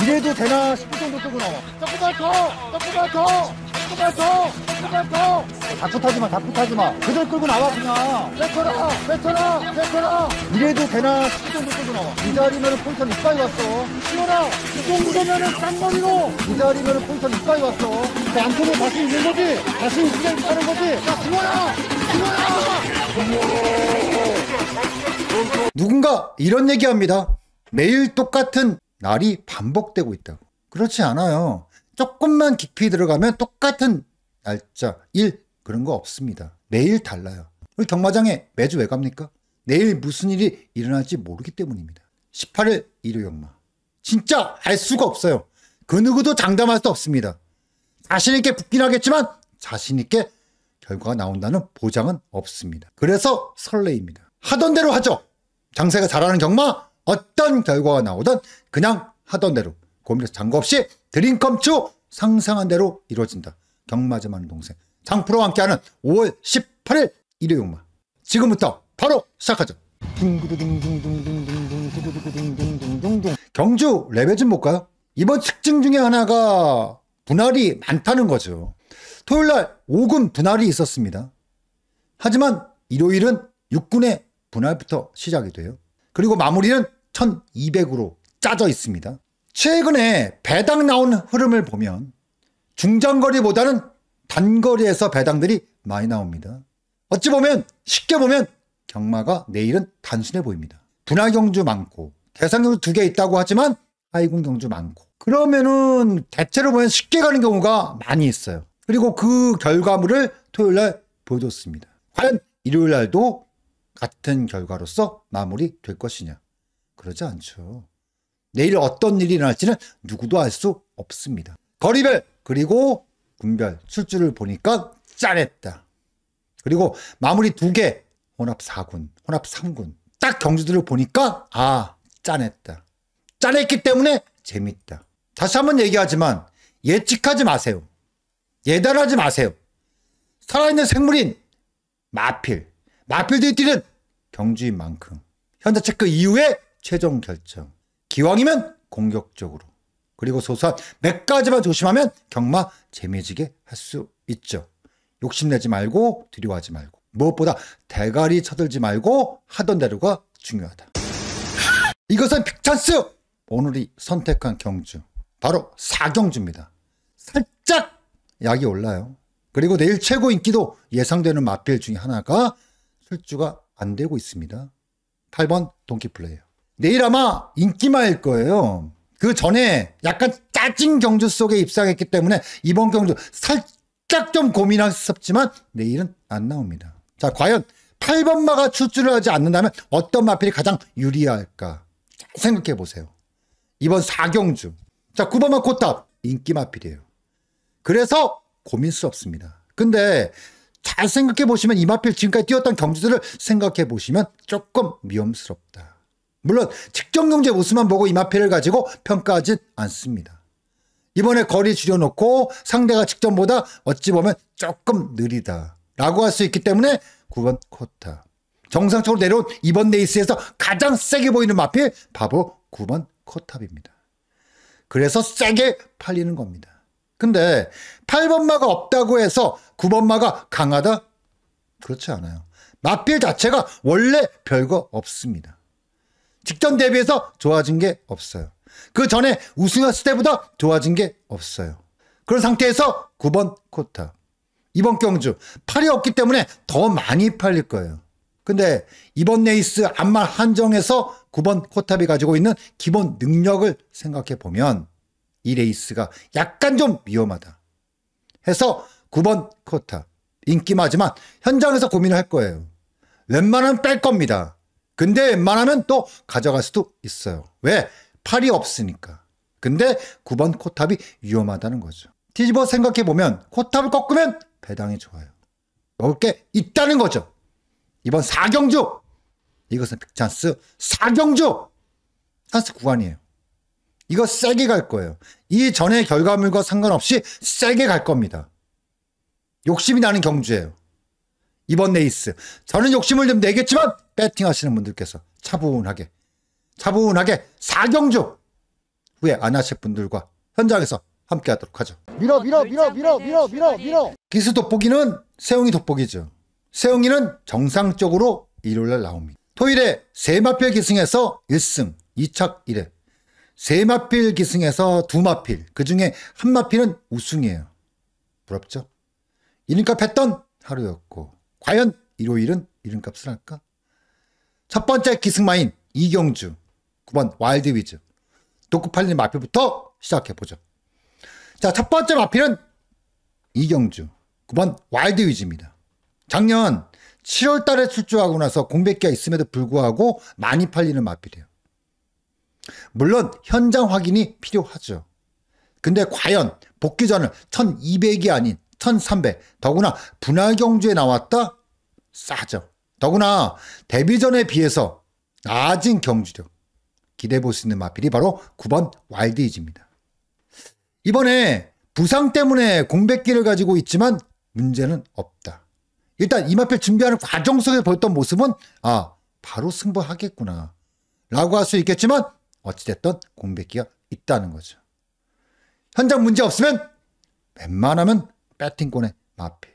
이래도 되나 싶을 정도 끌고 나와. 조금만 더. 자꾸 타지 마. 그들 끌고 나와 그냥. 뱉어라. 이래도 되나 싶을 정도 끌고 나와. 이 자리면은 포지션 이까지 왔어. 시원아, 이 정도면은 쌍머리로. 이 자리면은 포지션 이까지 왔어. 양쪽에 다시 있는 거지. 다시 있으면 하는 거지. 야, 시원아. 누군가 이런 얘기합니다. 매일 똑같은 날이 반복되고 있다고. 그렇지 않아요. 조금만 깊이 들어가면 똑같은 날짜, 일 그런 거 없습니다. 매일 달라요. 우리 경마장에 매주 왜 갑니까? 내일 무슨 일이 일어날지 모르기 때문입니다. 18일 일요 경마. 진짜 알 수가 없어요. 그 누구도 장담할 수 없습니다. 자신 있게 붙긴 하겠지만 자신 있게 결과가 나온다는 보장은 없습니다. 그래서 설레입니다. 하던 대로 하죠. 장세가 잘하는 경마 어떤 결과가 나오든 그냥 하던 대로 고민해서 장거 없이 드림컴투 상상한 대로 이루어진다. 경마점 하는 동생 장프로와 함께하는 5월 18일 일요 경마. 지금부터 바로 시작하죠. 경주 레벨 좀 볼까요? 이번 특징 중에 하나가 분할이 많다는 거죠. 토요일날 5군 분할이 있었습니다. 하지만 일요일은 6군의 분할부터 시작이 돼요. 그리고 마무리는 1200으로 짜져 있습니다. 최근에 배당 나온 흐름을 보면 중장거리보다는 단거리에서 배당들이 많이 나옵니다. 어찌 보면 쉽게 보면 경마가 내일은 단순해 보입니다. 분할 경주 많고 대상 경주 2개 있다고 하지만 하이군 경주 많고 그러면은 대체로 보면 쉽게 가는 경우가 많이 있어요. 그리고 그 결과물을 토요일날 보여줬습니다. 과연 일요일날도 같은 결과로서 마무리될 것이냐? 그러지 않죠. 내일 어떤 일이 일어날지는 누구도 알 수 없습니다. 거리별 그리고 군별 출주를 보니까 짠했다. 그리고 마무리 2개 혼합 4군, 혼합 3군 딱 경주들을 보니까 짠했다. 짠했기 때문에 재밌다. 다시 한번 얘기하지만 예측하지 마세요. 예단하지 마세요. 살아있는 생물인 마필들이 뛰는 경주인 만큼 현재 체크 이후에 최종 결정. 기왕이면 공격적으로. 그리고 소소한 몇 가지만 조심하면 경마 재미지게 할 수 있죠. 욕심내지 말고 두려워하지 말고 무엇보다 대가리 쳐들지 말고 하던 대로가 중요하다. 이것은 빅찬스! 오늘이 선택한 경주 바로 4경주입니다. 살짝 약이 올라요. 그리고 내일 최고 인기도 예상되는 마필 중에 하나가 출주가 안 되고 있습니다. 8번 동키플레이어. 내일 아마 인기마일 거예요. 그 전에 약간 짜진 경주 속에 입상했기 때문에 이번 경주 살짝 좀 고민했었지만 내일은 안 나옵니다. 자, 과연 8번마가 출주를 하지 않는다면 어떤 마필이 가장 유리할까 생각해 보세요. 이번 4경주. 자, 9번마 코탑 인기 마필이에요. 그래서 고민스럽습니다. 근데 잘 생각해 보시면 이 마필 지금까지 뛰었던 경주들을 생각해 보시면 조금 위험스럽다. 물론 직전 경주의 모습만 보고 이 마필을 가지고 평가하진 않습니다. 이번에 거리 줄여놓고 상대가 직전보다 어찌 보면 조금 느리다 라고 할 수 있기 때문에 9번 코탑. 정상적으로 내려온 이번 레이스에서 가장 세게 보이는 마필 바로 9번 코탑입니다. 그래서 세게 팔리는 겁니다. 근데 8번마가 없다고 해서 9번마가 강하다? 그렇지 않아요. 마필 자체가 원래 별거 없습니다. 직전 대비해서 좋아진 게 없어요. 그 전에 우승했을 때보다 좋아진 게 없어요. 그런 상태에서 9번 코탑. 이번 경주 팔이 없기 때문에 더 많이 팔릴 거예요. 근데 이번 레이스 암말 한정에서 9번 코탑이 가지고 있는 기본 능력을 생각해 보면 이 레이스가 약간 좀 위험하다 해서 9번 코탑 인기마지만 현장에서 고민을 할 거예요. 웬만하면 뺄 겁니다. 근데 웬만하면 또 가져갈 수도 있어요. 왜? 팔이 없으니까. 근데 9번 코탑이 위험하다는 거죠. 뒤집어 생각해 보면 코탑을 꺾으면 배당이 좋아요. 먹을 게 있다는 거죠. 이번 4경주 이것은 빅찬스 4경주 찬스 구간이에요. 이거 세게 갈 거예요. 이 전의 결과물과 상관없이 세게 갈 겁니다. 욕심이 나는 경주예요. 이번 레이스 저는 욕심을 좀 내겠지만 배팅 하시는 분들께서 차분하게 4경주 후에 안 하실 분들과 현장에서 함께 하도록 하죠. 밀어. 기수 돋보기는 세웅이 돋보기죠. 세웅이는 정상적으로 일요일날 나옵니다. 토요일에 세마필 기승에서 1승 2착 1회, 세마필 기승에서 2마필, 그중에 한 마필은 우승이에요. 부럽죠? 이름값 했던 하루였고, 과연 일요일은 이름값을 할까? 첫 번째 기승마인 이경주, 9번 와일드위즈, 독구 팔리는 마필부터 시작해보죠. 자, 첫 번째 마필은 이경주, 9번 와일드위즈입니다. 작년 7월 달에 출조하고 나서 공백기가 있음에도 불구하고 많이 팔리는 마필이에요. 물론 현장 확인이 필요하죠. 근데 과연 복귀전을 1200이 아닌 1300, 더구나 분할 경주에 나왔다? 싸죠. 더구나 데뷔전에 비해서 낮은 경주력, 기대해볼 수 있는 마필이 바로 9번 와일드위즈입니다. 이번에 부상 때문에 공백기를 가지고 있지만 문제는 없다. 일단 이 마필 준비하는 과정 속에 보였던 모습은 바로 승부하겠구나 라고 할 수 있겠지만 어찌됐든 공백기가 있다는 거죠. 현장 문제 없으면 웬만하면 배팅권의 마필.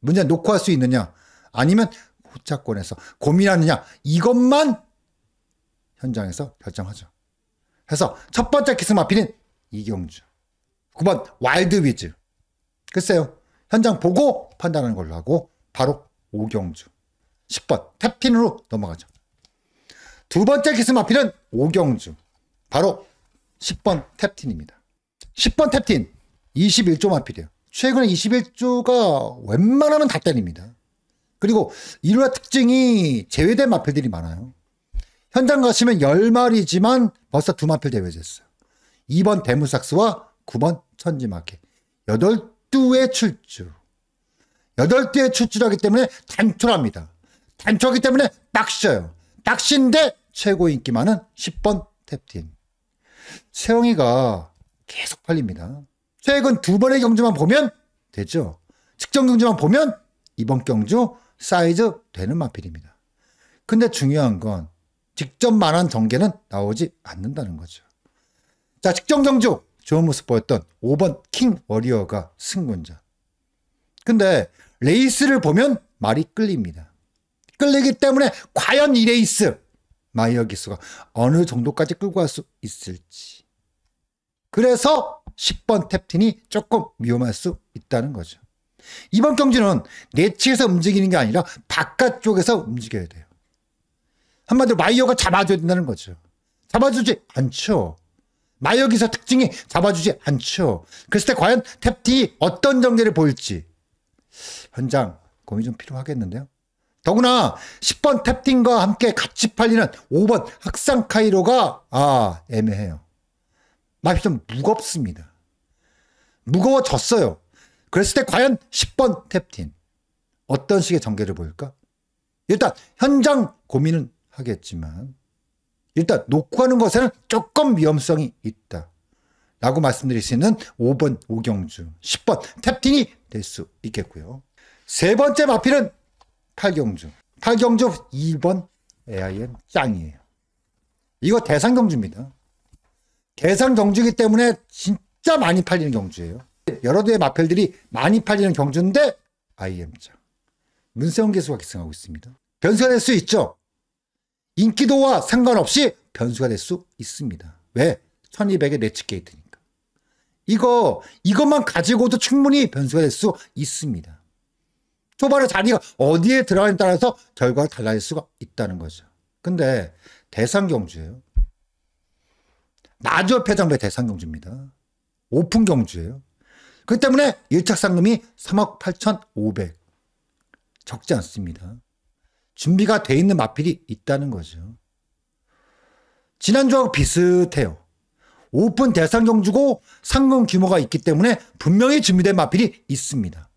문제는 놓고 할 수 있느냐 아니면 호차권에서 고민하느냐, 이것만 현장에서 결정하죠. 그래서 첫 번째 기승 마필은 이경주, 9번 와일드위즈. 글쎄요, 현장 보고 판단하는 걸로 하고 바로 오경주, 10번 탭틴으로 넘어가죠. 두 번째 기승 마필은 오경주, 바로 10번 탭틴입니다. 10번 탭틴 21조 마필이에요. 최근에 21조가 웬만하면 다 때립니다. 그리고 일요일 특징이 제외된 마필들이 많아요. 현장 가시면 10마리지만 벌써 2마필 제외됐어요. 2번 대무삭스와 9번 천지마켓, 8두의 출주. 8두의 출주하기 때문에 단촐합니다. 단촐하기 때문에 빡셔요. 빡신데 최고 인기 많은 10번 탭틴. 세영이가 계속 팔립니다. 최근 2번의 경주만 보면 되죠. 측정 경주만 보면 이번 경주 사이즈 되는 마필입니다. 근데 중요한 건 직전만한 전개는 나오지 않는다는 거죠. 자, 측정 경주 좋은 모습 보였던 5번 킹 워리어가 승군자. 근데 레이스를 보면 말이 끌립니다. 끌리기 때문에 과연 이 레이스 마이어 기수가 어느 정도까지 끌고 갈 수 있을지. 그래서 10번 탭틴이 조금 위험할 수 있다는 거죠. 이번 경주는 내치에서 움직이는 게 아니라 바깥쪽에서 움직여야 돼요. 한마디로 마이어가 잡아줘야 된다는 거죠. 잡아주지 않죠. 마이어 기사 특징이 잡아주지 않죠. 그랬을 때 과연 탭틴이 어떤 전개를 보일지 현장 고민 좀 필요하겠는데요. 더구나 10번 탭틴과 함께 같이 팔리는 5번 학상 카이로가 애매해요. 맛이 좀 무겁습니다. 무거워졌어요. 그랬을 때 과연 10번 탭틴 어떤 식의 전개를 보일까? 일단 현장 고민은 하겠지만 일단 놓고 하는 것에는 조금 위험성이 있다 라고 말씀드릴 수 있는 5번 오경주, 10번 탭틴이 될 수 있겠고요. 세 번째 마필은 팔경주. 팔경주 2번 AIM 짱이에요. 이거 대상 경주입니다. 대상 경주이기 때문에 진짜 많이 팔리는 경주예요. 여러 대의 마필들이 많이 팔리는 경주인데 IM 짱. 문세영 기수가 기승하고 있습니다. 변수가 될 수 있죠. 인기도와 상관없이 변수가 될 수 있습니다. 왜? 1200의 내치 게이트니까. 이것만 가지고도 충분히 변수가 될 수 있습니다. 초반에 자리가 어디에 들어가냐에 따라서 결과가 달라질 수가 있다는 거죠. 근데 대상 경주예요. 마저 패장배 대상 경주입니다. 오픈 경주예요. 그렇기 때문에 1착 상금이 3억 8,500. 적지 않습니다. 준비가 돼 있는 마필이 있다는 거죠. 지난주하고 비슷해요. 오픈 대상 경주고 상금 규모가 있기 때문에 분명히 준비된 마필이 있습니다.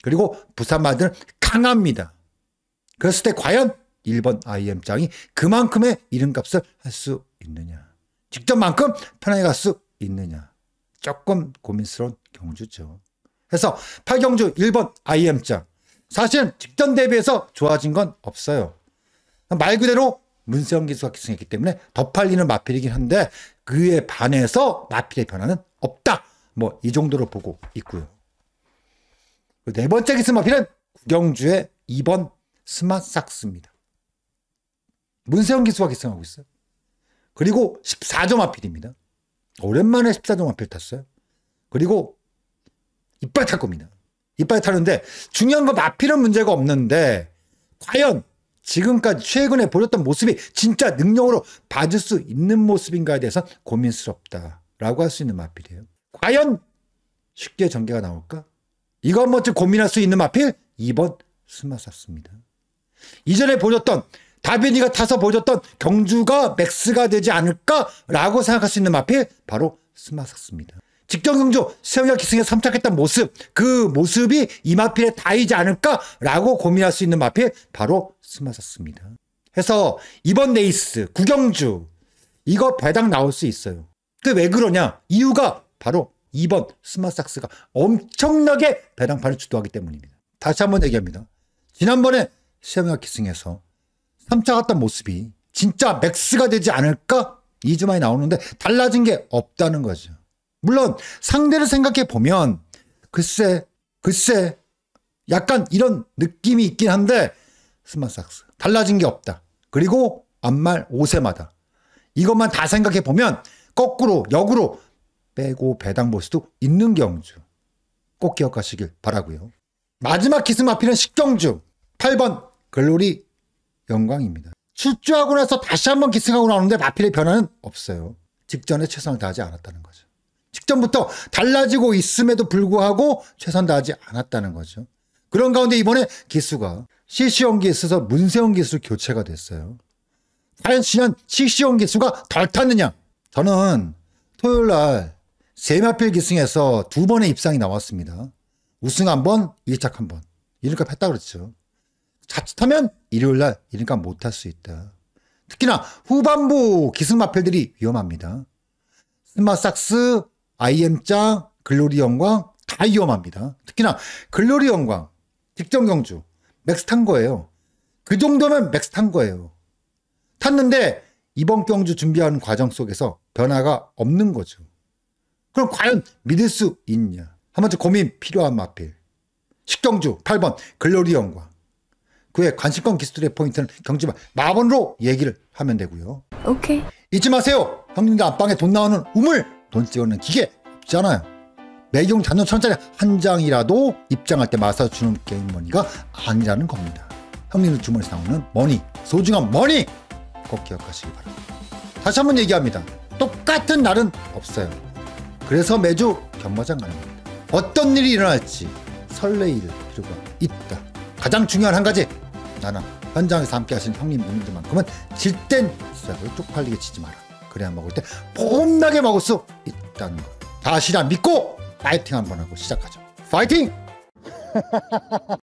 그리고 부산 마들은 강합니다. 그랬을 때 과연 1번 IM장이 그만큼의 이름값을 할 수 있느냐. 직전만큼 편하게 갈 수 있느냐. 조금 고민스러운 경주죠. 그래서 8경주 1번 IM장. 사실은 직전 대비해서 좋아진 건 없어요. 말 그대로 문세영 기수가 기승했기 때문에 더 팔리는 마필이긴 한데 그에 반해서 마필의 변화는 없다. 뭐 이 정도로 보고 있고요. 네 번째 기승 마필은 구경주의 2번 스마삭스입니다. 문세영 기수가 기승하고 있어요. 그리고 14점 마필입니다. 오랜만에 14점 마필 탔어요. 그리고 이빨 탈 겁니다. 이빨 타는데 중요한 건 마필은 문제가 없는데 과연 지금까지 최근에 보였던 모습이 진짜 능력으로 봐줄 수 있는 모습인가에 대해서 고민스럽다라고 할 수 있는 마필이에요. 과연 쉽게 전개가 나올까? 이거 한 번쯤 고민할 수 있는 마필 2번 스마삭스입니다. 이전에 보여줬던 다빈이가 타서 보여줬던 경주가 맥스가 되지 않을까라고 생각할 수 있는 마필 바로 스마삭스입니다. 직전 경주 세영이가 기승에 삼착했던 모습, 그 모습이 이 마필에 닿이지 않을까라고 고민할 수 있는 마필 바로 스마삭스입니다. 해서 이번 레이스 구경주 이거 배당 나올 수 있어요. 그 왜 그러냐? 이유가 바로 2번 스마삭스가 엄청나게 배당판을 주도하기 때문입니다. 다시 한번 얘기합니다. 지난번에 세영이가 기승에서 삼착했던 모습이 진짜 맥스가 되지 않을까? 2주 만에 나오는데 달라진 게 없다는 거죠. 물론 상대를 생각해 보면 글쎄 약간 이런 느낌이 있긴 한데 스마삭스 달라진 게 없다. 그리고 앞말 5세마다 이것만 다 생각해 보면 거꾸로 역으로 빼고 배당 볼 수도 있는 경주 꼭 기억하시길 바라고요. 마지막 기승 마필은 식경주 8번 글로리 영광입니다. 출주하고 나서 다시 한번 기승하고 나오는데 마필의 변화는 없어요. 직전에 최선을 다하지 않았다는 거죠. 직전부터 달라지고 있음에도 불구하고 최선 다하지 않았다는 거죠. 그런 가운데 이번에 기수가 CC연기에 있어서 문세영 기수 교체가 됐어요. 과연 지난 CC연 기수가 덜 탔느냐? 저는 토요일날 세마필 기승에서 2번의 입상이 나왔습니다. 우승 1번, 2착 1번. 이름값 했다 그랬죠. 자칫하면 일요일날 이름값 못할 수 있다. 특히나 후반부 기승 마필들이 위험합니다. 스마삭스, IM짱, 글로리 영광 다 위험합니다. 특히나 글로리 영광 직전 경주 맥스 탄 거예요. 그 정도면 맥스 탄 거예요. 탔는데 이번 경주 준비하는 과정 속에서 변화가 없는 거죠. 그럼 과연 믿을 수 있냐? 한 번쯤 고민 필요한 마필. 식경주 8번 글로리 영광. 그의 관심권 기수들의 포인트는 경주만 마번으로 얘기를 하면 되고요. 오케이. 잊지 마세요. 형님들 안방에 돈 나오는 우물 돈 찍어놓는 기계 없잖아요. 매경 잔돈 1,000원짜리 한 장이라도 입장할 때 마사 주는 게임머니가 아니라는 겁니다. 형님들 주머니에서 나오는 머니, 소중한 머니 꼭 기억하시기 바랍니다. 다시 한번 얘기합니다. 똑같은 날은 없어요. 그래서 매주 경마장 가는 겁니다. 어떤 일이 일어날지 설레일 필요가 있다. 가장 중요한 한 가지, 나는 현장에서 함께 하신 형님 누님들만큼은 질 땐 있어도 쪽팔리게 치지 마라. 그래야 먹을 때 폼나게 먹을 수 있다는 거. 다시라 믿고 파이팅 한번 하고 시작하죠. 파이팅!